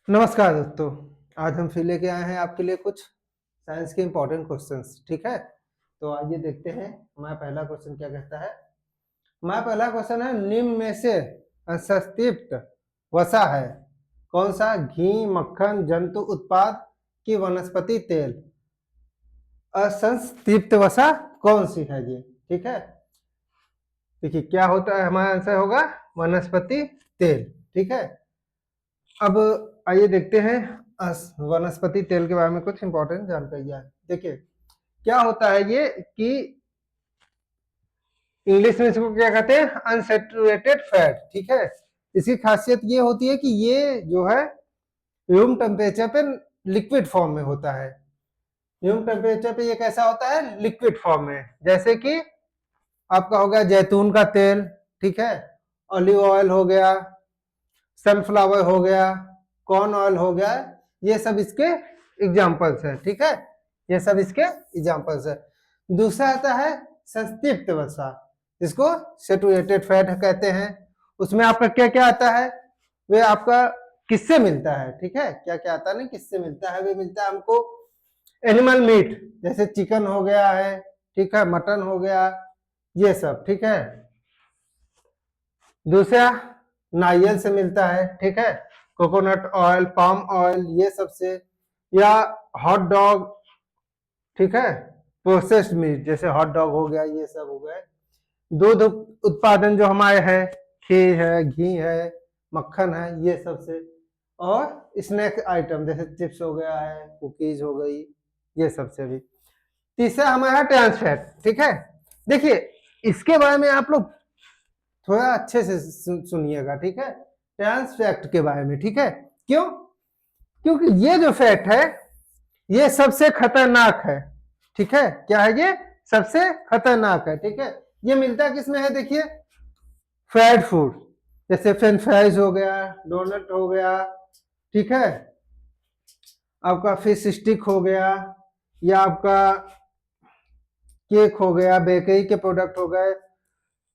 नमस्कार दोस्तों। आज हम फिर लेके आए हैं आपके लिए कुछ साइंस के इम्पोर्टेंट क्वेश्चंस। ठीक है, तो आइए देखते हैं हमारा पहला क्वेश्चन क्या कहता है। हमारा पहला क्वेश्चन है, निम्न में से असंतृप्त वसा है कौन सा? घी, मक्खन, जंतु उत्पाद की वनस्पति तेल। असंतृप्त वसा कौन सी है ये? ठीक है, देखिए क्या होता है, हमारा आंसर होगा वनस्पति तेल। ठीक है, अब आइए देखते हैं वनस्पति तेल के बारे में कुछ इंपॉर्टेंट जानकारियां। देखिए क्या होता है ये कि इंग्लिश में इसको क्या कहते हैं, अनसैचुरेटेड फैट। ठीक है, इसकी खासियत ये होती है कि ये जो है रूम टेम्परेचर पे लिक्विड फॉर्म में होता है। रूम टेम्परेचर पे ये कैसा होता है? लिक्विड फॉर्म में। जैसे कि आपका हो गया जैतून का तेल, ठीक है, ऑलिव ऑयल हो गया, सनफ्लावर हो गया, कॉर्न ऑयल हो गया, ये सब इसके एग्जाम्पल्स हैं। ठीक है, ये सब इसके एग्जाम्पल्स है। दूसरा आता है संतृप्त वसा, जिसको सैचुरेटेड फैट कहते हैं। उसमें आपका क्या क्या आता है? वे आपका किससे मिलता है? ठीक है, क्या क्या आता है ना, किससे मिलता है? वे मिलता है हमको एनिमल मीट, जैसे चिकन हो गया है, ठीक है, मटन हो गया, ये सब। ठीक है, दूसरा नारियल से मिलता है, ठीक है, कोकोनट ऑयल, पाम ऑयल, ये सब से, या हॉट डॉग, ठीक है, प्रोसेस्ड मीट जैसे हॉट डॉग हो गया, ये सब हो गए। दूध उत्पादन जो हमारे है, खीर है, घी है, मक्खन है, ये सब से। और स्नैक आइटम जैसे चिप्स हो गया है, कुकीज हो गई, ये सब से भी। तीसरा हमारा ट्रांस फैट। ठीक है, देखिए इसके बारे में आप लोग थोड़ा अच्छे से सुनिएगा। ठीक है, ट्रांस फैट के बारे में। ठीक है, क्यों? क्योंकि ये जो फैट है ये सबसे खतरनाक है। ठीक है, क्या है ये? सबसे खतरनाक है। ठीक है, ये मिलता किसमें है? देखिए फ्राइड फूड, जैसे फ्रेंच फ्राइज हो गया, डोनट हो गया, ठीक है, आपका फिश स्टिक हो गया, या आपका केक हो गया, बेकरी के प्रोडक्ट हो गए,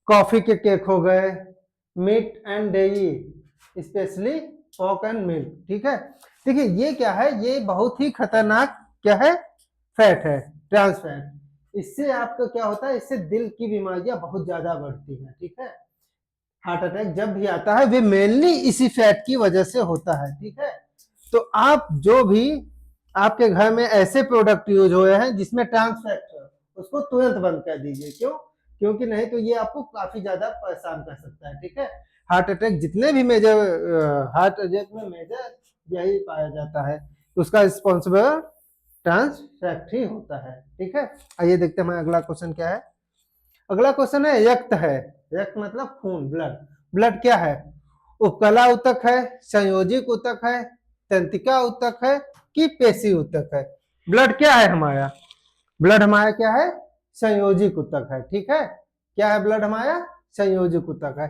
कॉफी के केक हो गए, meat and dairy, specially pork and milk. ठीक है, देखिए ये क्या है, ये बहुत ही खतरनाक क्या है? फैट है, ट्रांस फैट। इससे आपका क्या होता है? इससे दिल की बीमारियां बहुत ज्यादा बढ़ती हैं। ठीक है, हार्ट अटैक जब भी आता है वे मेनली इसी फैट की वजह से होता है। ठीक है, तो आप जो भी आपके घर में ऐसे प्रोडक्ट यूज हुए हैं जिसमें ट्रांस फैट है, उसको तुरंत बंद कर दीजिए। क्यों? क्योंकि नहीं तो ये आपको काफी ज्यादा परेशान कर सकता है। ठीक है, हार्ट अटैक जितने भी मेजर हार्ट अटैक में मेजर यही पाया जाता है, उसका रिस्पॉन्सिबल ट्रांस फैट ही होता है। ठीक है, आइए देखते हैं हमारा अगला क्वेश्चन क्या है। अगला क्वेश्चन है, रक्त है। रक्त मतलब खून, ब्लड। ब्लड क्या है? उपकला ऊतक है, संयोजिक ऊतक है, तंत्रिका ऊतक है कि पेशी ऊतक है? ब्लड क्या है हमारा? ब्लड हमारा क्या है? संयोजिक ऊतक है। ठीक है, क्या है ब्लड हमारा? संयोजिक ऊतक है।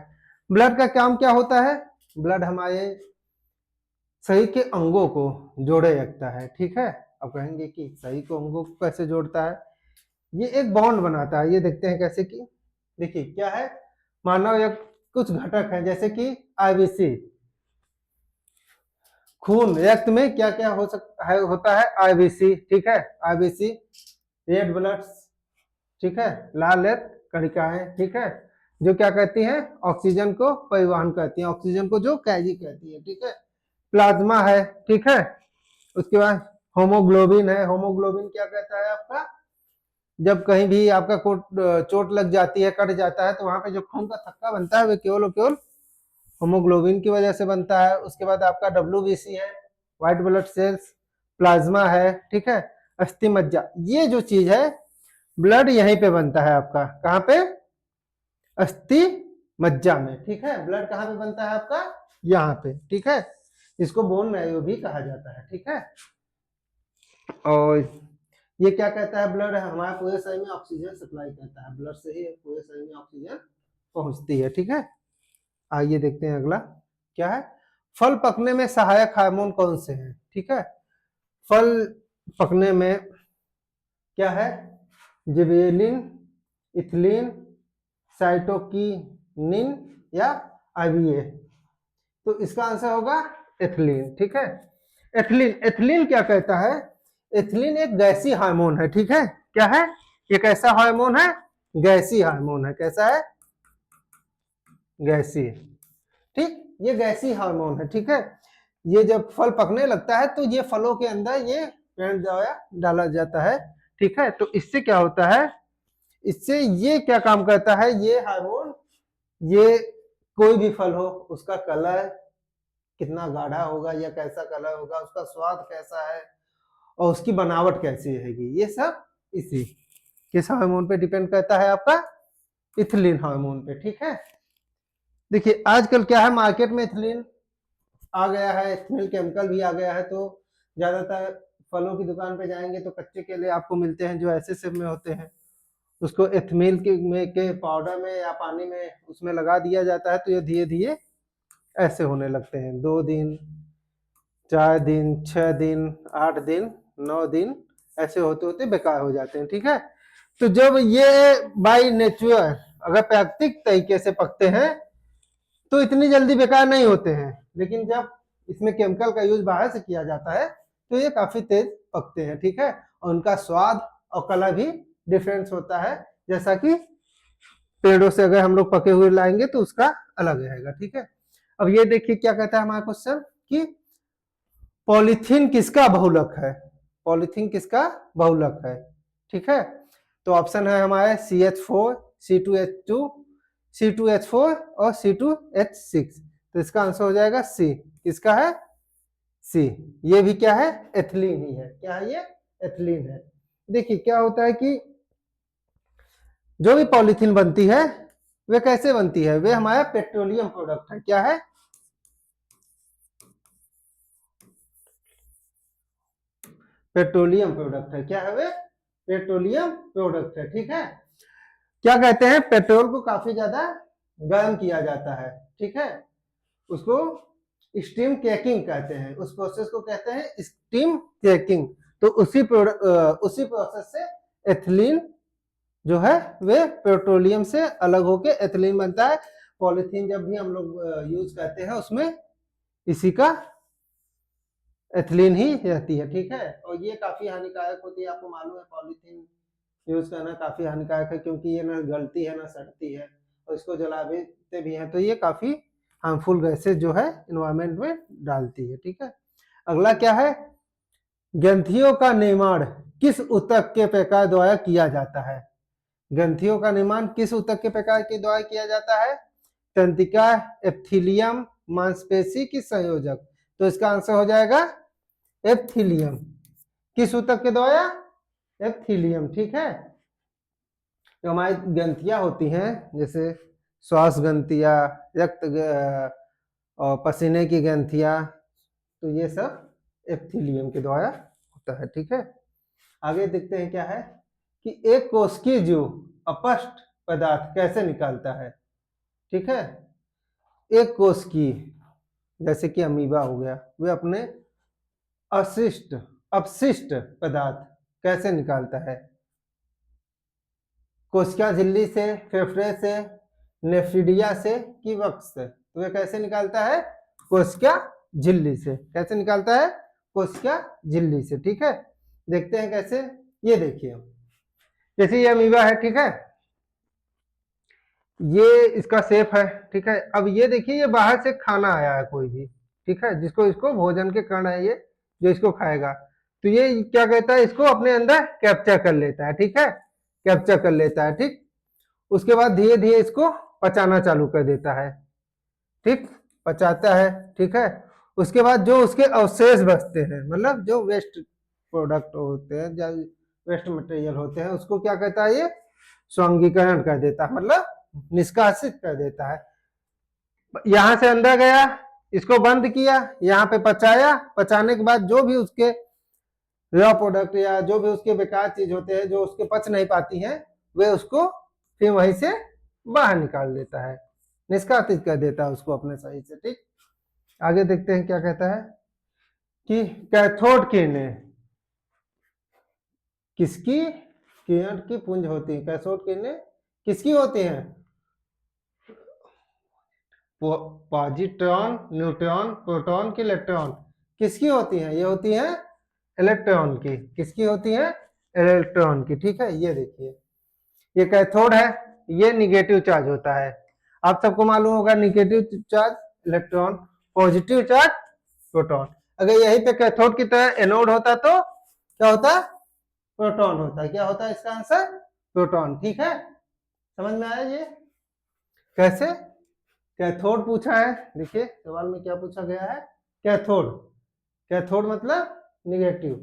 ब्लड का काम क्या होता है? ब्लड हमारे शरीर के अंगों को जोड़े रखता है। ठीक है, अब कहेंगे कि शरीर को अंगों को कैसे जोड़ता है? ये एक बॉन्ड बनाता है। ये देखते हैं कैसे कि, देखिए क्या है, मानव या कुछ घटक है जैसे कि आईबीसी, खून, रक्त में क्या क्या हो सकता है? होता है आईबीसी। ठीक है, आईबीसी, रेड ब्लड, ठीक है, लाल रक्त कणिकाएं, ठीक है, जो क्या कहती हैं? ऑक्सीजन को परिवहन करती हैं, ऑक्सीजन को जो कैरी करती है। ठीक है, प्लाज्मा है, ठीक है, उसके बाद होमोग्लोबिन है। होमोग्लोबिन क्या कहता है आपका? जब कहीं भी आपका चोट लग जाती है, कट जाता है, तो वहां पे जो खून का थक्का बनता है वो केवल और केवल होमोग्लोबिन की वजह से बनता है। उसके बाद आपका डब्ल्यूबीसी है, व्हाइट ब्लड सेल्स, प्लाज्मा है, ठीक है, अस्थि मज्जा, ये जो चीज है ब्लड यहीं पे बनता है आपका। कहाँ पे? अस्थि मज्जा में। ठीक है, ब्लड कहाँ पे बनता है आपका? यहाँ पे। ठीक है, इसको बोन मैरो भी कहा जाता है। ठीक है, और ये क्या कहता है? ब्लड हमारे पूरे शरीर में ऑक्सीजन सप्लाई करता है, ब्लड से ही पूरे शरीर में ऑक्सीजन पहुंचती है। ठीक है, आइए देखते हैं अगला क्या है। फल पकने में सहायक हार्मोन कौन से हैं? ठीक है, फल पकने में क्या है? जिबरेलिन, इथिलीन, साइटोकिनिन या आईवीए। तो इसका आंसर होगा एथिलीन। ठीक है, एथिलीन, एथिलीन क्या कहता है? एथिलीन एक गैसी हार्मोन है, ठीक है। क्या है? ये कैसा हार्मोन है? गैसी हार्मोन है। कैसा है? गैसी। ठीक, ये गैसी हार्मोन है, ठीक है। ये जब फल पकने लगता है तो ये फलों के अंदर ये पेड़ डाला जाता है, ठीक है। तो इससे क्या होता है? इससे ये क्या काम करता है? ये हार्मोन, ये कोई भी फल हो उसका कलर कितना गाढ़ा होगा या कैसा कलर होगा, उसका स्वाद कैसा है और उसकी बनावट कैसी रहेगी, ये सब इसी किस हार्मोन पे डिपेंड करता है? आपका इथिलीन हार्मोन पे, ठीक है। देखिए आजकल क्या है, मार्केट में इथिलीन आ गया है, इथिलीन केमिकल भी आ गया है। तो ज्यादातर फलों की दुकान पे जाएंगे तो कच्चे केले आपको मिलते हैं जो ऐसे शेप में होते हैं, उसको एथमील के पाउडर में या पानी में उसमें लगा दिया जाता है, तो ये धीरे धीरे ऐसे होने लगते हैं। 2 दिन, 4 दिन, 6 दिन, 8 दिन, 9 दिन, ऐसे होते होते बेकार हो जाते हैं, ठीक है। तो जब ये बाई नेचुरल अगर प्राकृतिक तरीके से पकते हैं तो इतनी जल्दी बेकार नहीं होते हैं, लेकिन जब इसमें केमिकल का यूज बाहर से किया जाता है तो ये काफी तेज पकते हैं, ठीक है। और उनका स्वाद और कलर भी डिफरेंस होता है, जैसा कि पेड़ों से अगर हम लोग पके हुए लाएंगे तो उसका अलग रहेगा, ठीक है। अब ये देखिए क्या कहता है हमारा क्वेश्चन कि पॉलीथीन किसका बहुलक है? पॉलीथीन किसका बहुलक है, ठीक है। तो ऑप्शन है हमारे CH4, C2H2, C2H4 और C2H6। तो इसका आंसर हो जाएगा सी। किसका है? सी। ये भी क्या है? एथिलीन ही है। क्या है ये? एथिलीन है। देखिए क्या होता है कि जो भी पॉलीथीन बनती है वे कैसे बनती है? वे हमारा पेट्रोलियम प्रोडक्ट है। क्या है? पेट्रोलियम प्रोडक्ट है। क्या है वे? पेट्रोलियम प्रोडक्ट है, ठीक है। क्या कहते हैं? पेट्रोल को काफी ज्यादा गर्म किया जाता है, ठीक है। उसको स्टीम क्रैकिंग कहते हैं, उस प्रोसेस को कहते हैं स्टीम क्रैकिंग। तो उसी प्रोसेस से एथिलीन जो है वे पेट्रोलियम से अलग होके एथिलीन बनता है। पॉलीथीन जब भी हम लोग यूज करते हैं उसमें इसी का एथिलीन ही रहती है, ठीक है। और ये काफी हानिकारक होती है, आपको मालूम है पॉलीथीन यूज करना काफी हानिकारक है, क्योंकि ये ना गलती है ना सड़ती है, और इसको जला देते भी हैं तो ये काफी हार्मफुल गैसेज जो है इन्वायरमेंट में डालती है, ठीक है। अगला क्या है? ग्रंथियों का निर्माण किस ऊतक के प्रकार द्वारा किया जाता है? ग्रंथियों का निर्माण किस ऊतक के प्रकार के द्वारा किया जाता है? तंत्रिका, एप्थिलियम, मांसपेशी की संयोजक। तो इसका आंसर हो जाएगा एप्थिलियम। किस ऊतक के द्वारा? एप्थिलियम, ठीक है। जो हमारी ग्रंथियां होती हैं जैसे श्वास ग्रंथियां, और पसीने की ग्रंथियां, तो ये सब एप्थिलियम के द्वारा होता है, ठीक है। आगे देखते हैं क्या है कि एक कोशिकीय जीव अपशिष्ट पदार्थ कैसे निकालता है, ठीक है। एक कोशिकीय जैसे कि अमीबा हो गया, वे अपने अपशिष्ट पदार्थ कैसे निकालता है? कोशिका झिल्ली से, फेफड़े से, नेफ्रिडिया से कि वक्ष से? तो वे कैसे निकालता है? कोशिका झिल्ली से। कैसे निकालता है? कोशिका झिल्ली से, ठीक है। देखते हैं कैसे। ये देखिए जैसे ये अमीबा है, ठीक है, ये इसका शेप है, ठीक है। अब ये देखिए ये बाहर से खाना आया है कोई भी, ठीक है, जिसको इसको भोजन के कारण है ये जो इसको खाएगा, तो ये क्या कहता है? इसको अपने अंदर कैप्चर कर लेता है, ठीक है, कैप्चर कर लेता है, ठीक। उसके बाद धीरे धीरे इसको पचाना चालू कर देता है, ठीक, पचाता है, ठीक है। उसके बाद जो उसके अवशेष बचते हैं, मतलब जो वेस्ट प्रोडक्ट होते हैं, जो वेस्ट मटेरियल होते हैं, उसको क्या कहता है? ये स्वांगीकरण कर देता है, मतलब निष्कासित कर देता है। यहां से अंदर गया, इसको बंद किया, यहाँ पे पचाया, पचाने के बाद जो भी उसके रॉ प्रोडक्ट या जो भी उसके बेकार चीज होते हैं जो उसके पच नहीं पाती हैं, वे उसको फिर वहीं से बाहर निकाल देता है, निष्कासित कर देता है उसको अपने सही से, ठीक। आगे देखते हैं क्या कहता है कि कैथोड किरणें किसकी किरण की पुंज होती है? कैथोड किरणें किसकी होती हैं? पॉजिट्रॉन, न्यूट्रॉन, प्रोटॉन की इलेक्ट्रॉन किसकी होती हैं? ये होती हैं इलेक्ट्रॉन की। किसकी होती हैं? इलेक्ट्रॉन की। ठीक है, ये देखिए ये कैथोड है, ये निगेटिव चार्ज होता है। आप सबको मालूम होगा negative charge electron, positive charge proton. अगर यहीं पे कैथोड की तरह एनोड होता तो क्या होता? प्रोटॉन होता। क्या होता है इसका आंसर? प्रोटॉन। ठीक है, समझ में आया ये कैसे? कैथोड पूछा है, देखिए सवाल में क्या पूछा गया है? कैथोड। कैथोड मतलब निगेटिव,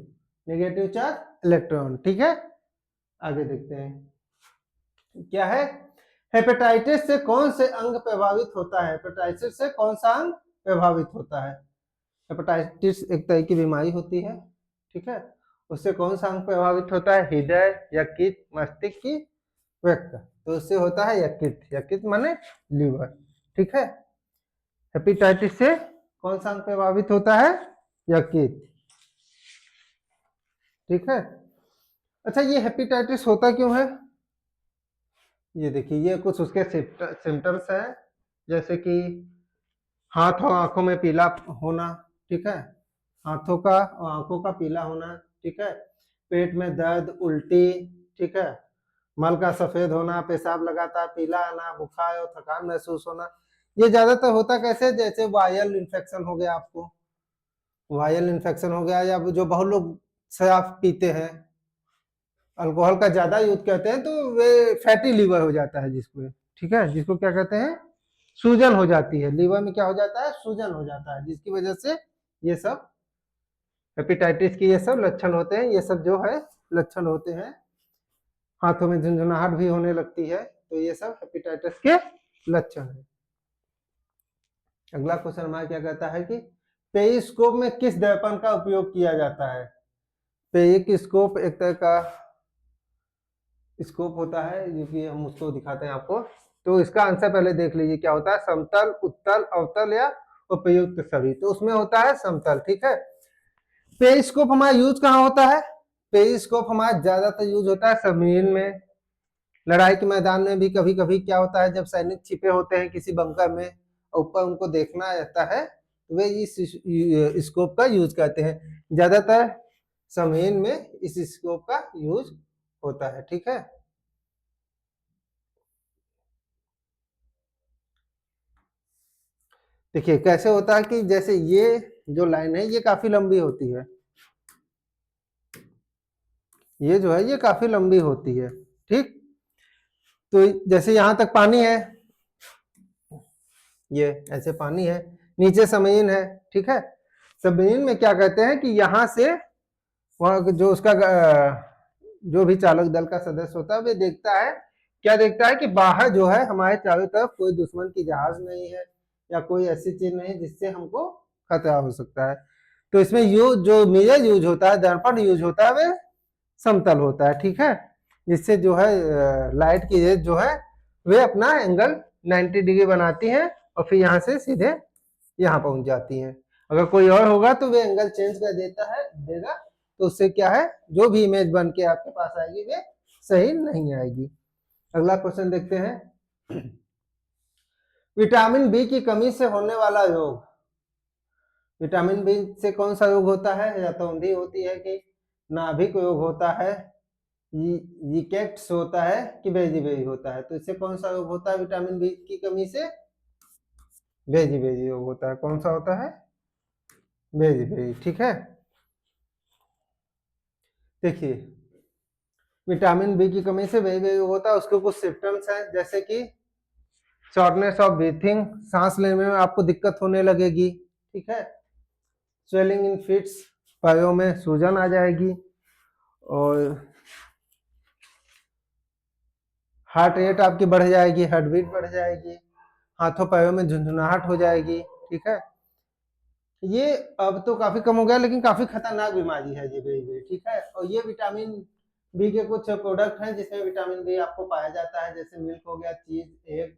निगेटिव चार्ज इलेक्ट्रॉन। ठीक है, आगे देखते हैं क्या है। हेपेटाइटिस से कौन से अंग प्रभावित होता है? हेपेटाइटिस से कौन सा अंग प्रभावित होता है? हेपेटाइटिस एक तरह की बीमारी होती है, ठीक है। उससे कौन सा अंग प्रभावित होता है? हृदय, यकृत, मस्तिष्क की वृक्क। तो उससे होता है यकृत। यकृत माने लीवर। ठीक है, हेपेटाइटिस से कौन सा अंग प्रभावित होता है? यकृत। ठीक है, अच्छा ये हेपेटाइटिस होता क्यों है? ये देखिए ये कुछ उसके सिम्टम्स हैं, जैसे कि हाथ और आंखों में पीला होना। ठीक है, हाथों का और आंखों का पीला होना। ठीक है, पेट में दर्द, उल्टी। ठीक है, मल का सफेद होना, पेशाब लगातार पीला आना, बुखार और थकान महसूस होना। ये ज्यादातर होता कैसे? जैसे वायरल इन्फेक्शन हो गया आपको, वायरल इन्फेक्शन हो गया, या जो बहुत लोग शराब पीते हैं, अल्कोहल का ज्यादा यूज करते हैं, तो वे फैटी लीवर हो जाता है जिसको। ठीक है, जिसको क्या कहते हैं? सूजन हो जाती है लीवर में। क्या हो जाता है? सूजन हो जाता है, जिसकी वजह से ये सब हेपेटाइटिस के ये सब लक्षण होते हैं। ये सब जो है लक्षण होते हैं। हाथों में झुंझुनाहट भी होने लगती है, तो ये सब हेपेटाइटिस के लक्षण है। अगला क्वेश्चन हमारा क्या कहता है कि पेरिस्कोप में किस दर्पण का उपयोग किया जाता है? पेरिस्कोप एक तरह का स्कोप होता है, जो कि हम उसको दिखाते हैं आपको। तो इसका आंसर पहले देख लीजिए क्या होता है? समतल, उत्तल, अवतल या उपयुक्त सभी। तो उसमें होता है समतल। ठीक है, पेरिस्कोप हमारा यूज कहाँ होता है? पेरिस्कोप हमारा ज्यादातर यूज होता है सबमरीन में, लड़ाई के मैदान में भी। कभी कभी क्या होता है, जब सैनिक छिपे होते हैं किसी बंकर में, ऊपर उनको देखना रहता है, तो वे इस स्कोप का यूज करते हैं। ज्यादातर सबमरीन में इस स्कोप का यूज होता है। ठीक है, देखिए कैसे होता है कि जैसे ये जो लाइन है ये काफी लंबी होती है, ये जो है ये काफी लंबी होती है। ठीक, तो जैसे यहां तक पानी है, ये ऐसे पानी है, नीचे जमीन है। ठीक है, जमीन में क्या कहते हैं कि यहाँ से वहां जो उसका जो भी चालक दल का सदस्य होता है वे देखता है, क्या देखता है कि बाहर जो है हमारे चारों तरफ कोई दुश्मन की जहाज नहीं है, या कोई ऐसी चीज नहीं जिससे हमको खतरा हो सकता है। तो इसमें यूज जो मिरर यूज होता है, दर्पण यूज होता है, वे समतल होता है। ठीक है, जिससे जो है लाइट की रेज जो है वे अपना एंगल 90 डिग्री बनाती हैं, और फिर यहाँ से सीधे यहाँ पहुंच जाती हैं। अगर कोई और होगा तो वे एंगल चेंज कर देगा, तो उससे क्या है, जो भी इमेज बन के आपके पास आएगी वे सही नहीं आएगी। अगला क्वेश्चन देखते हैं। विटामिन बी की कमी से होने वाला रोग। विटामिन बी से कौन सा रोग होता है? या तो औंधी होती है, कि नाभिक रोग होता है, रिकेट्स होता है, कि बेजी होता है? तो इससे कौन सा रोग होता है विटामिन बी की कमी से? बेजी रोग होता है। कौन सा होता है? बेजी। ठीक है, देखिए विटामिन बी की कमी से बेजी होता है, उसके कुछ सिम्टम्स हैं, जैसे कि शॉर्टनेस ऑफ ब्रीथिंग, सांस लेने में आपको दिक्कत होने लगेगी। ठीक है, स्वेलिंग इन फिट्स, पैरों में सूजन आ जाएगी, और हार्ट रेट आपकी बढ़ जाएगी, हार्ट बीट बढ़ जाएगी, हाथों पैरों में झुंझुनाहट हो जाएगी। ठीक है, ये अब तो काफी कम हो गया, लेकिन काफी खतरनाक बीमारी है ये बेरी। ठीक है, और ये विटामिन बी के कुछ प्रोडक्ट हैं जिसमें विटामिन बी आपको पाया जाता है, जैसे मिल्क हो गया, चीज, एग,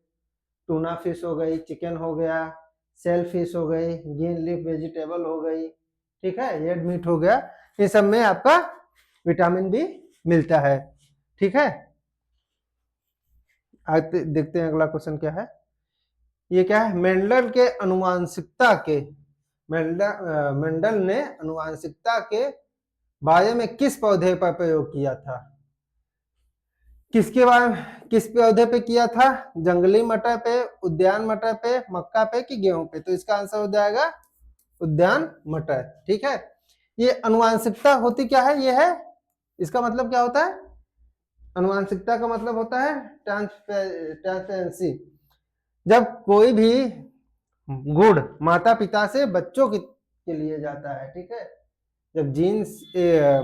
टूना फिश हो गई, चिकन हो गया, सेल फिश हो गई, ग्रीन लीफ वेजिटेबल हो गई। ठीक है, रेड मीट हो गया, इन सब में आपका विटामिन बी मिलता है। ठीक है, आगे देखते हैं अगला क्वेश्चन क्या है। ये क्या है? मेंडल के अनुवांशिकता के मेंडल ने अनुवांशिकता के बारे में किस पौधे पर प्रयोग किया था? किसके बारे में, किस पौधे पे किया था? जंगली मटर पे, उद्यान मटर पे, मक्का पे कि गेहूं पे? तो इसका आंसर हो जाएगा उद्यान मटर। ठीक है, ये अनुवांशिकता होती क्या है? ये है, इसका मतलब क्या होता है? अनुवांशिकता का मतलब होता है ट्रांसफरेंसी। जब कोई भी गुण माता पिता से बच्चों के लिए जाता है, ठीक है, जब जीन्स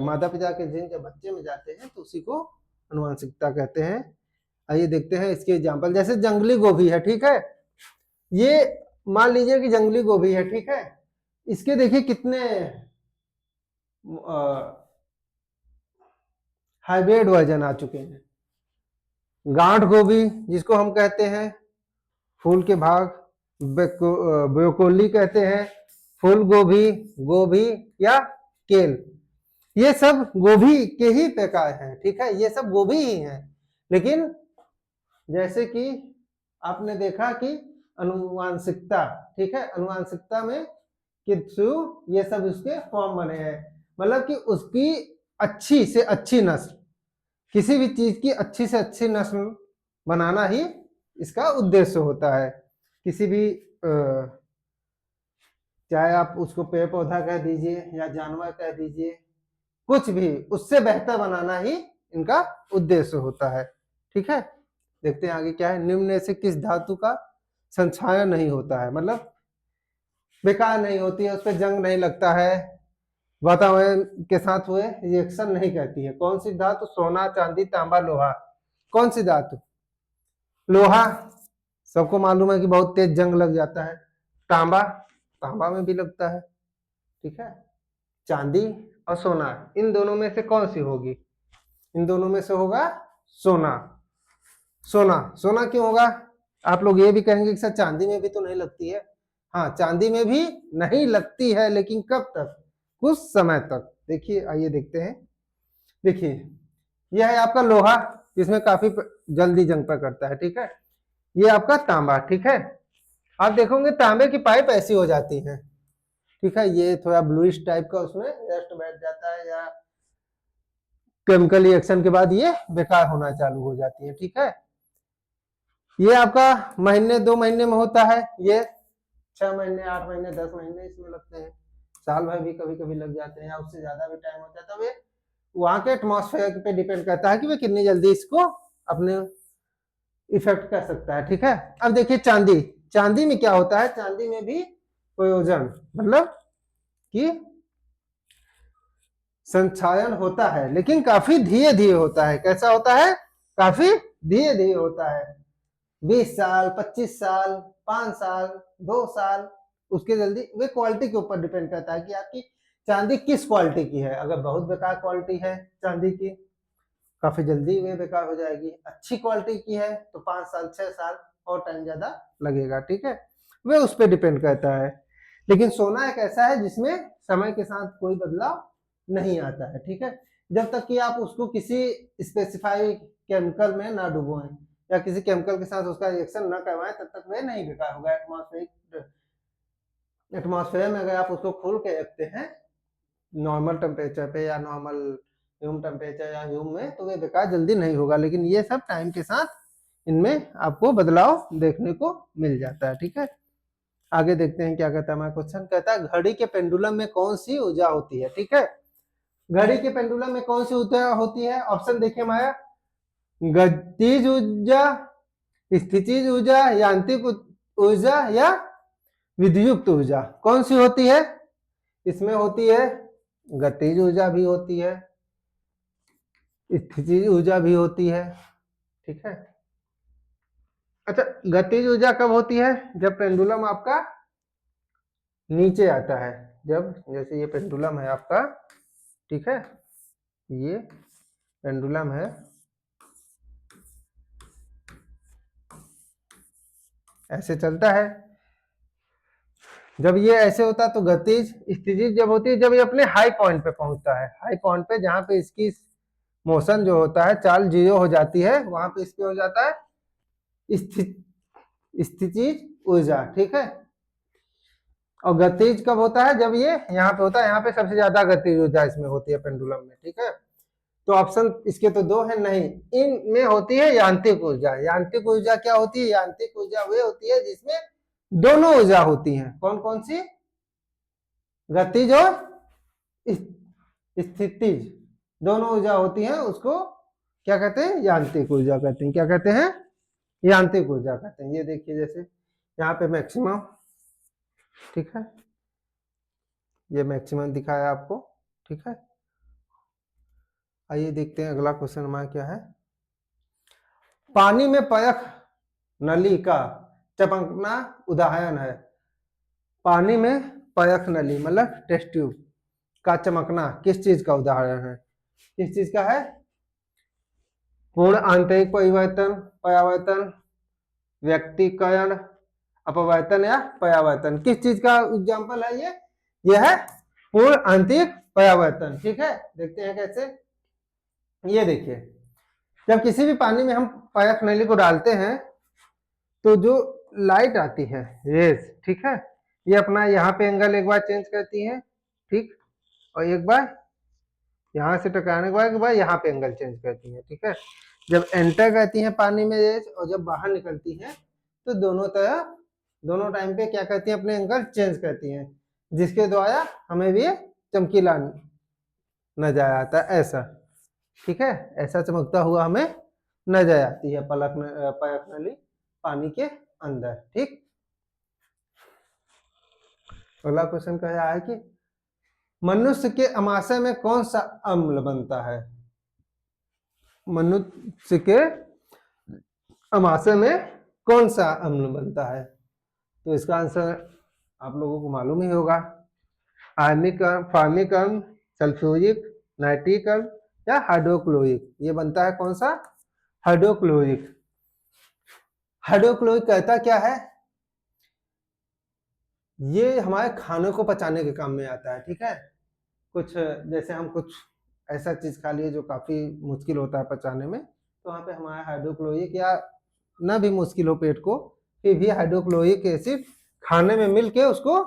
माता पिता के जीन जब बच्चे में जाते हैं तो उसी को अनुवांशिकता कहते हैं। आइए देखते हैं इसके एग्जाम्पल। जैसे जंगली गोभी है, ठीक है, ये मान लीजिए कि जंगली गोभी है, ठीक है, इसके देखिए कितने हाइब्रिड वर्जन आ चुके हैं। गांठ गोभी जिसको हम कहते हैं, फूल के भाग, ब्रोकोली कहते हैं, फूल गोभी, गोभी या केल, ये सब गोभी के ही प्रकार हैं। ठीक है, ये सब गोभी ही हैं। लेकिन जैसे कि आपने देखा कि अनुवांशिकता, ठीक है, अनुवांशिकता में कि थ्रू ये सब उसके फॉर्म बने हैं, मतलब कि उसकी अच्छी से अच्छी नस्ल, किसी भी चीज की अच्छी से अच्छी नस्ल बनाना ही इसका उद्देश्य होता है। किसी भी चाहे आप उसको पेड़ पौधा कह दीजिए या जानवर कह दीजिए, कुछ भी उससे बेहतर बनाना ही इनका उद्देश्य होता है। ठीक है, देखते हैं आगे क्या है। निम्न में से किस धातु का संक्षारण नहीं होता है? मतलब बेकार नहीं होती है, उस पर जंग नहीं लगता है, वातावरण के साथ हुए रिएक्शन नहीं करती है। कौन सी धातु? सोना, चांदी, तांबा, लोहा। कौन सी धातु? लोहा, सबको मालूम है कि बहुत तेज जंग लग जाता है। तांबा, तांबा में भी लगता है। ठीक है, चांदी और सोना, इन दोनों में से कौन सी होगी? इन दोनों में से होगा सोना। सोना, सोना क्यों होगा? आप लोग ये भी कहेंगे कि सर चांदी में भी तो नहीं लगती है। हाँ, चांदी में भी नहीं लगती है, लेकिन कब तक? कुछ समय तक। देखिए, आइए देखते हैं। देखिए, यह है आपका लोहा, इसमें काफी जल्दी जंग पर करता है। ठीक है, ये आपका तांबा। ठीक है, आप देखोगे तांबे की पाइप ऐसी हो जाती है। ठीक है, ये थोड़ा ब्लूइश टाइप का उसमें रस्ट बैठ जाता है, या केमिकल रिएक्शन के बाद ये बेकार होना चालू हो जाती है। ठीक है, ये आपका महीने 2 महीने में होता है, ये 6 महीने, 8 महीने, 10 महीने इसमें लगते हैं, साल भर भी कभी कभी लग जाते हैं, या उससे ज्यादा भी टाइम होता है। तब ये वहां के एटमॉस्फेयर पे डिपेंड करता है कि वे कितनी जल्दी इसको अपने इफेक्ट कर सकता है। ठीक है, अब देखिए चांदी, चांदी में क्या होता है? चांदी में भी प्रयोजन, मतलब कि संक्षारण होता है, लेकिन काफी धीरे धीरे होता है। कैसा होता है? काफी धीरे धीरे होता है। 20 साल, 25 साल, 5 साल, 2 साल, उसके जल्दी, वे क्वालिटी के ऊपर डिपेंड करता है कि आपकी चांदी किस क्वालिटी की है। अगर बहुत बेकार क्वालिटी है चांदी की, काफी जल्दी वे बेकार हो जाएगी। अच्छी क्वालिटी की है तो 5 साल, 6 साल और टाइम ज्यादा लगेगा। ठीक है, वे उस पर डिपेंड करता है। लेकिन सोना एक ऐसा है जिसमें समय के साथ कोई बदलाव नहीं आता है। ठीक है, जब तक कि आप उसको किसी स्पेसिफाई केमिकल में ना डुबोएं या किसी केमिकल के साथ उसका रिएक्शन ना करवाएं, तब तक वे नहीं बेकार होगा। एटमॉस्फेयर में अगर आप उसको खोल के रखते हैं नॉर्मल टेम्परेचर पे या नॉर्मल रूम टेम्परेचर या रूम में, तो वे बेकार जल्दी नहीं होगा। लेकिन ये सब टाइम के साथ इनमें आपको बदलाव देखने को मिल जाता है। ठीक है, आगे देखते हैं क्या कहता है हमारा क्वेश्चन। कहता है घड़ी के पेंडुलम में कौन सी ऊर्जा होती है? ठीक है, घड़ी के पेंडुलम में कौन सी ऊर्जा होती है? ऑप्शन देखिए हमारा, गतिज ऊर्जा, स्थितिज ऊर्जा, यांत्रिक ऊर्जा या विद्युत ऊर्जा। कौन सी होती है? इसमें होती है गतिज ऊर्जा भी होती है, स्थितिज ऊर्जा भी होती है। ठीक है, अच्छा, गतिज ऊर्जा कब होती है? जब पेंडुलम आपका नीचे आता है। जब जैसे ये पेंडुलम है आपका, ठीक है, ये पेंडुलम है, ऐसे चलता है। जब ये ऐसे होता है तो गतिज। स्थितिज जब होती है जब ये अपने हाई पॉइंट पे पहुंचता है, हाई पॉइंट पे जहां पे इसकी मोशन जो होता है चाल 0 हो जाती है, वहां पे इस पे हो जाता है स्थितिज ऊर्जा। ठीक है, और गतिज कब होता है? जब ये यहाँ पे होता है, यहाँ पे सबसे ज्यादा गतिज ऊर्जा इसमें होती है पेंडुलम में, ठीक है। तो ऑप्शन इसके तो दो है नहीं, इनमें होती है यांत्रिक ऊर्जा। यांत्रिक ऊर्जा क्या होती है? यांत्रिक ऊर्जा वे होती है जिसमें दोनों ऊर्जा होती हैं। कौन कौन सी? गतिज और स्थितिज, दोनों ऊर्जा होती हैं, उसको क्या कहते हैं? यांत्रिक ऊर्जा कहते हैं। क्या कहते हैं? यांत्रिक ऊर्जा कहते हैं। ये देखिए जैसे यहाँ पे मैक्सिमम, ठीक है, ये मैक्सिमम दिखाया आपको, ठीक है। आइए देखते हैं अगला क्वेश्चन हमारा क्या है। पानी में पयख नली का चमकना उदाहरण है। पानी में पयख नली मतलब टेस्ट ट्यूब का चमकना किस चीज का उदाहरण है? किस चीज का है? पूर्ण आंतरिक परिवर्तन, परावर्तन, व्यक्तिकरण, अपवर्तन या परावर्तन, किस चीज का एग्जाम्पल है ये? ये है पूर्ण आंतरिक परावर्तन, ठीक है। देखते हैं कैसे। ये देखिए, जब किसी भी पानी में हम पयख नली को डालते हैं तो जो लाइट आती है, रेज, ठीक है, ये अपना यहाँ पे एंगल एक बार चेंज करती है, ठीक, और एक बार यहाँ से टकराने के बाद एक बार यहाँ पे एंगल चेंज करती है, ठीक है। जब एंटर करती है पानी में रेज और जब बाहर निकलती है तो दोनों टाइम पे क्या करती है? अपने एंगल चेंज करती हैं, जिसके द्वारा हमें भी चमकीला नजर आता है, ऐसा, ठीक है। ऐसा चमकता हुआ हमें नजर आती है पयख नली पानी के अंदर, ठीक। अगला क्वेश्चन कह रहा है कि मनुष्य के अमाशय में कौन सा अम्ल बनता है? मनुष्य के अमाशय में कौन सा अम्ल बनता है? तो इसका आंसर आप लोगों को मालूम ही होगा। आयनीकरण, फार्मीकरण, सल्फ्यूरिक, नाइट्रीकरण या हाइड्रोक्लोरिक। ये बनता है कौन सा? हाइड्रोक्लोरिक। हाइड्रोक्लोरिक कहता क्या है? ये हमारे खाने को पचाने के काम में आता है, ठीक है। कुछ जैसे हम कुछ ऐसा चीज खा लिए जो काफी मुश्किल होता है पचाने में, तो वहाँ पे हमारा हाइड्रोक्लोरिक, या न भी मुश्किल हो पेट को, फिर भी हाइड्रोक्लोरिक एसिड खाने में मिल के उसको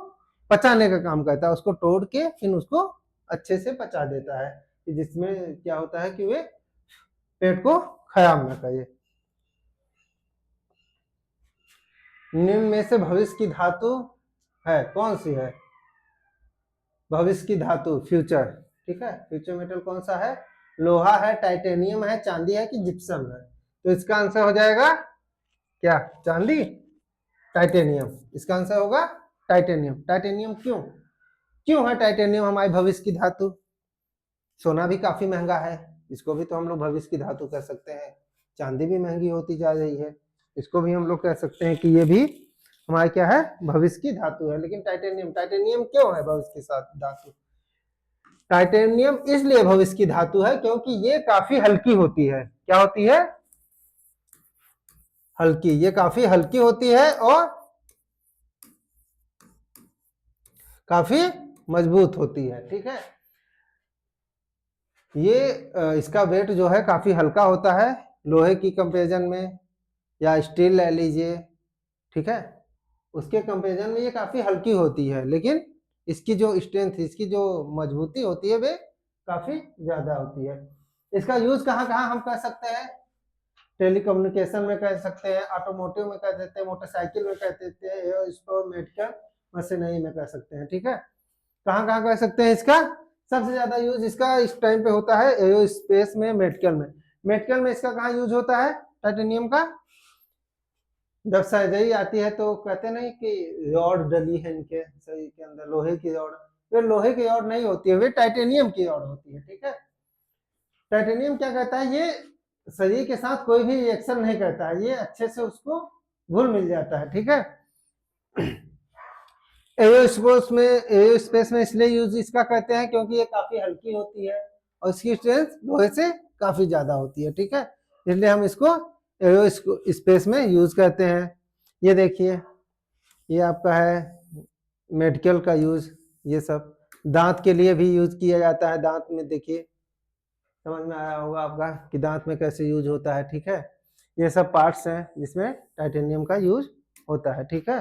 पचाने का काम करता है। उसको तोड़ के फिर उसको अच्छे से पचा देता है, जिसमें क्या होता है कि वे पेट को खराब न करे। निम्न में से भविष्य की धातु है कौन सी है? भविष्य की धातु, फ्यूचर, ठीक है। फ्यूचर मेटल कौन सा है? लोहा है, टाइटेनियम है, चांदी है कि जिप्सम है? तो इसका आंसर हो जाएगा क्या? चांदी, टाइटेनियम। इसका आंसर होगा टाइटेनियम। टाइटेनियम क्यों? क्यों है टाइटेनियम हमारे भविष्य की धातु? सोना भी काफी महंगा है, इसको भी तो हम लोग भविष्य की धातु कह सकते हैं। चांदी भी महंगी होती जा रही है, इसको भी हम लोग कह सकते हैं कि ये भी हमारा क्या है? भविष्य की धातु है। लेकिन टाइटेनियम क्यों है भविष्य के साथ धातु? टाइटेनियम इसलिए भविष्य की धातु है क्योंकि ये काफी हल्की होती है। क्या होती है? हल्की। ये काफी हल्की होती है और काफी मजबूत होती है, ठीक है। ये इसका वेट जो है काफी हल्का होता है लोहे की कंपेरिजन में, या स्टील ले लीजिए, ठीक है, उसके कंपेरिजन में ये काफी हल्की होती है। लेकिन इसकी जो स्ट्रेंथ, इसकी जो मजबूती होती है वे काफी ज्यादा होती है। इसका यूज कहाँ कहाँ हम कर सकते हैं? टेलीकम्युनिकेशन में कर सकते हैं, ऑटोमोटिव में कर सकते हैं, मोटरसाइकिल में कर सकते हैं, एयरोस्पेस, मेडिकल मशीनरी में कर सकते हैं, ठीक है। कहाँ कहाँ कर सकते हैं इसका? सबसे ज्यादा यूज इसका इस टाइम पे होता है एयरोस्पेस में, मेडिकल में। मेडिकल में इसका कहाँ यूज होता है टाइटेनियम का? जब सर्जरी आती है तो कहते नहीं कि रॉड डली है इनके शरीर के अंदर, लोहे की रॉड। वे लोहे की रॉड नहीं होती है, वे टाइटेनियम की रॉड होती है, ठीक है। टाइटेनियम क्या करता है? ये शरीर के साथ कोई भी रिएक्शन नहीं करता है, ये अच्छे से उसको घुल मिल जाता है, ठीक है। एयरोस्पेस में इसलिए यूज इसका करते हैं क्योंकि ये काफी हल्की होती है और इसकी स्ट्रेंथ लोहे से काफी ज्यादा होती है, ठीक है। इसलिए हम इसको एयरोस्पेस में यूज करते हैं। ये देखिए, ये आपका है मेडिकल का यूज। ये सब दांत के लिए भी यूज किया जाता है। दांत में देखिए, समझ में आया होगा आपका कि दांत में कैसे यूज होता है, ठीक है। ये सब पार्ट्स हैं जिसमें टाइटेनियम का यूज होता है, ठीक है।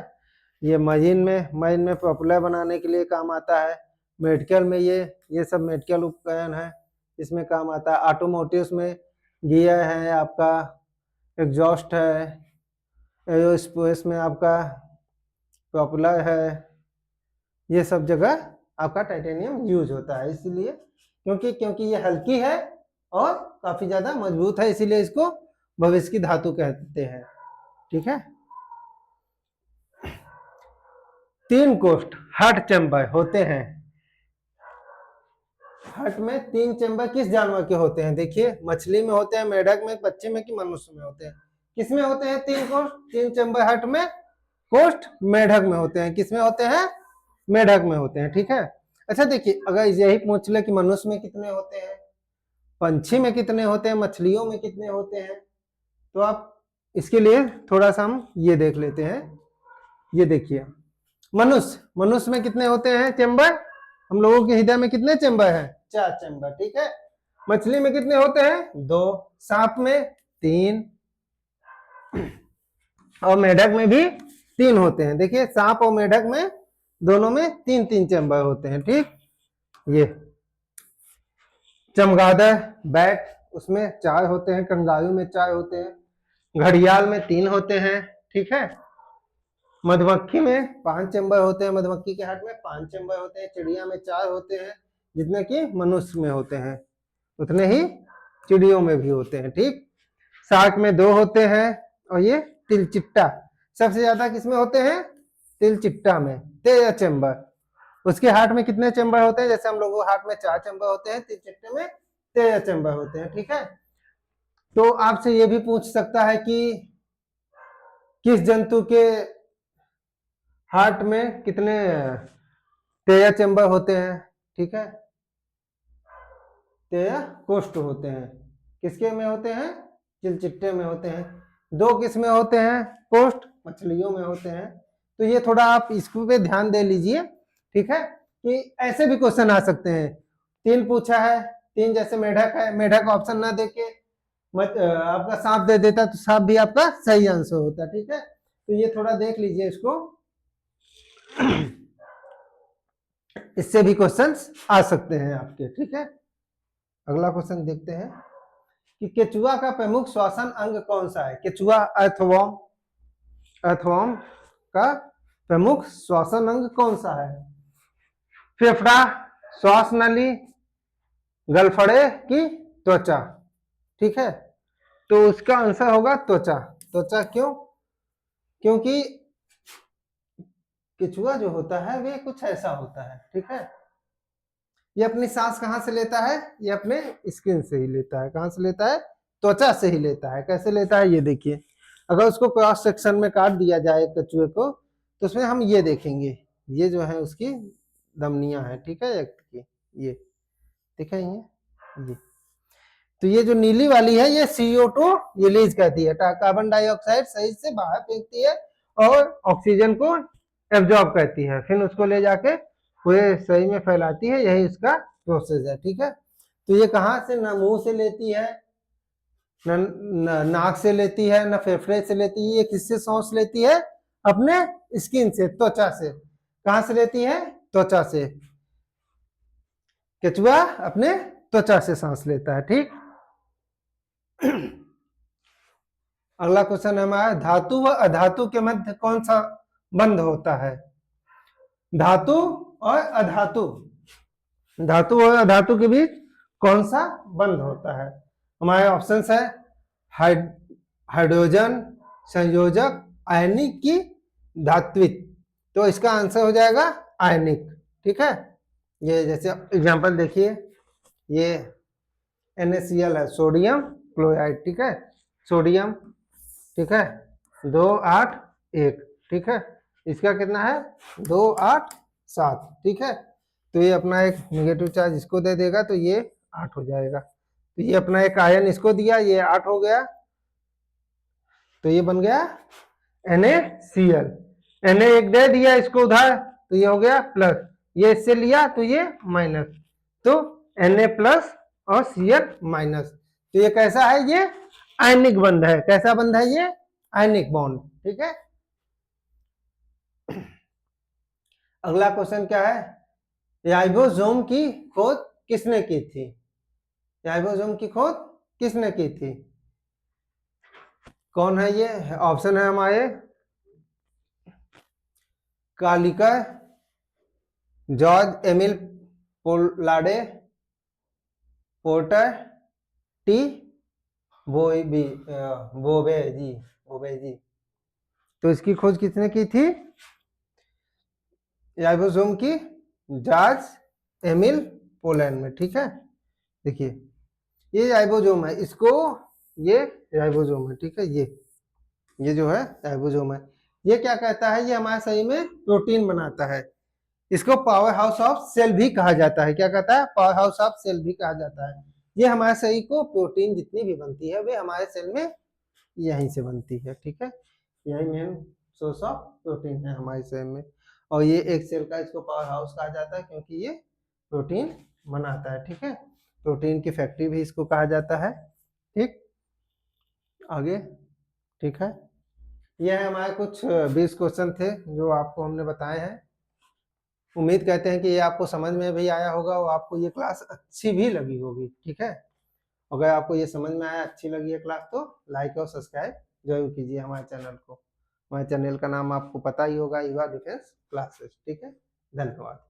ये मरीन में प्रोपेलर बनाने के लिए काम आता है। मेडिकल में ये सब मेडिकल उपकरण है, इसमें काम आता है। ऑटोमोटिव्स में गियर है, आपका एग्जॉस्ट है। एरोस्पेस में आपका प्रोपेलर है। ये सब जगह आपका टाइटेनियम यूज होता है, इसलिए क्योंकि ये हल्की है और काफी ज्यादा मजबूत है, इसीलिए इसको भविष्य की धातु कहते हैं। ठीक है। 3 कोष्ठ हार्ट चैम्बर होते हैं। हार्ट में 3 चैम्बर किस जानवर के होते हैं? देखिए, मछली में होते हैं, मेढक में, पक्षी में कि मनुष्य में होते हैं? किसमें होते हैं 3 कोष्ठ? 3 चैम्बर हार्ट में कोष्ठ मेढक में होते हैं। किसमें होते हैं? मेढक में होते हैं। ठीक है। अच्छा देखिए, अगर यही पूछ ले कि मनुष्य में कितने होते हैं, पंछी में कितने होते हैं, मछलियों में कितने होते हैं, तो आप इसके लिए थोड़ा सा हम ये देख लेते हैं। ये देखिए, मनुष्य में कितने होते हैं चैम्बर? हम लोगों के हृदय में कितने चैम्बर हैं? 4 चैम्बर। ठीक है। मछली में कितने होते हैं? 2। सांप में 3 और मेढक में भी 3 होते हैं। देखिए, सांप और मेढक में दोनों में 3-3 चैम्बर होते हैं। ठीक। ये चमगादड़ बैट, उसमें 4 होते हैं। कंगारू में 4 होते हैं। घड़ियाल में 3 होते हैं। ठीक है। मधुमक्खी में 5 चैम्बर होते हैं। मधुमक्खी के हार्ट में 5 चैम्बर होते हैं। चिड़िया में 4 होते हैं, जितने कि मनुष्य में होते हैं उतने ही चिड़ियों में भी होते हैं। ठीक। शार्क में 2 होते हैं। और ये तिलचिट्टा सबसे ज्यादा किसमें होते हैं? तिलचिट्टा में, 13 चैम्बर। उसके हार्ट में कितने चैम्बर होते हैं? जैसे हम लोगों के हार्ट में 4 चैम्बर होते हैं, तिलचिट्टे में 13 चैम्बर होते हैं। ठीक है। तो आपसे ये भी पूछ सकता है कि किस जंतु के हार्ट में कितने 13 चैम्बर होते हैं? ठीक है। 13 कोष्ठ होते हैं। किसके में होते हैं? चिलचिट्टे में होते हैं। 2 किस में होते हैं? कोष्ठ मछलियों में होते हैं। तो ये थोड़ा आप इसको पे ध्यान दे लीजिए। ठीक है। कि ऐसे भी क्वेश्चन आ सकते हैं। 3 पूछा है, 3 जैसे मेढक है, मेढक ऑप्शन ना देके आपका सांप दे देता तो सांप भी आपका सही आंसर होता। ठीक है। तो ये थोड़ा देख लीजिए इसको। इससे भी क्वेश्चंस आ सकते हैं आपके। ठीक है। अगला क्वेश्चन देखते हैं कि केचुआ का प्रमुख श्वसन अंग कौन सा है? केचुआ अर्थवॉर्म का प्रमुख श्वसन अंग कौन सा है? फेफड़ा, श्वास नली, गलफड़े की त्वचा? ठीक है। तो उसका आंसर होगा त्वचा। त्वचा क्यों? क्योंकि केचुआ जो होता है वे कुछ ऐसा होता है। ठीक है। ये अपनी सांस कहां से लेता है? ये अपने स्किन से ही लेता है। कहां से लेता है? त्वचा से ही लेता है। कैसे लेता है ये देखिए। अगर उसको क्रॉस सेक्शन में काट दिया जाए कछुए को, तो उसमें हम ये देखेंगे, ये जो है उसकी धमनियां हैं। ठीक है। ये दिखाई ये तो ये जो नीली वाली है ये CO2 रिलीज करती है, कार्बन डाइऑक्साइड सही से बाहर फेंकती है और ऑक्सीजन को एब्जॉर्ब करती है, फिर उसको ले जाके पूरे शरीर में फैलाती है। यही उसका प्रोसेस है। ठीक है। तो ये कहाँ से? न मुंह से लेती है, न नाक से लेती है, न फेफड़े से लेती है। ये किससे सांस लेती है? अपने स्किन से, त्वचा से। कहां से लेती है? त्वचा से। केचुआ अपने त्वचा से सांस लेता है। ठीक। अगला क्वेश्चन हमारा, धातु व अधातु के मध्य कौन सा बंध होता है? धातु और अधातु, धातु और अधातु के बीच कौन सा बंध होता है? हमारे ऑप्शंस है हाइड्रोजन, संयोजक, आयनिक की धात्विक। तो इसका आंसर हो जाएगा आयनिक। ठीक है। ये जैसे एग्जांपल देखिए, ये NaCl है, सोडियम क्लोराइड। ठीक है। सोडियम, ठीक है, 2 8 1। ठीक है। इसका कितना है? 2 8 7। ठीक है। तो ये अपना एक नेगेटिव चार्ज इसको दे देगा तो ये 8 हो जाएगा। तो ये अपना एक आयन इसको दिया, ये 8 हो गया। तो ये बन गया NaCl। Na एक दे दिया इसको उधर तो ये हो गया प्लस, ये इससे लिया तो ये माइनस, तो Na प्लस और Cl माइनस। तो ये कैसा है? ये आयनिक बंध है। कैसा बंध है ये? Ionic bond. ठीक है। अगला क्वेश्चन क्या है, राइबोसोम की खोज किसने की थी? राइबोसोम की खोज किसने की थी? कौन है ये? ऑप्शन है हमारे Kolliker, George Emil Palade, Porter, टी बोबी बोबे जी, बोबे जी। तो इसकी खोज किसने की थी राइबोसोम की? जॉर्ज एमिल पोलैंड में, ठीक है। देखिए ये राइबोसोम है, इसको ये राइबोसोम है, ठीक है। ये जो है राइबोसोम है, ये क्या कहता है, ये हमारे शरीर में प्रोटीन बनाता है। इसको पावर हाउस ऑफ सेल भी कहा जाता है। क्या कहता है? पावर हाउस ऑफ सेल भी कहा जाता है। ये हमारे शरीर को प्रोटीन जितनी भी बनती है वे हमारे सेल में यहीं से बनती है, ठीक है। यही मेन सोर्स ऑफ प्रोटीन है हमारे शरीर में। और ये एक सेल का इसको पावर हाउस कहा जाता है क्योंकि ये प्रोटीन बनाता है, ठीक है। प्रोटीन की फैक्ट्री भी इसको कहा जाता है, ठीक। आगे, ठीक है। ये हमारे कुछ 20 क्वेश्चन थे जो आपको हमने बताए हैं। उम्मीद करते हैं कि ये आपको समझ में भी आया होगा और आपको ये क्लास अच्छी भी लगी होगी, ठीक है। अगर आपको ये समझ में आया, अच्छी लगी है क्लास, तो लाइक और सब्सक्राइब जरूर कीजिए हमारे चैनल को। हमारे चैनल का नाम आपको पता ही होगा, युवा डिफेंस क्लासेस, ठीक है। धन्यवाद।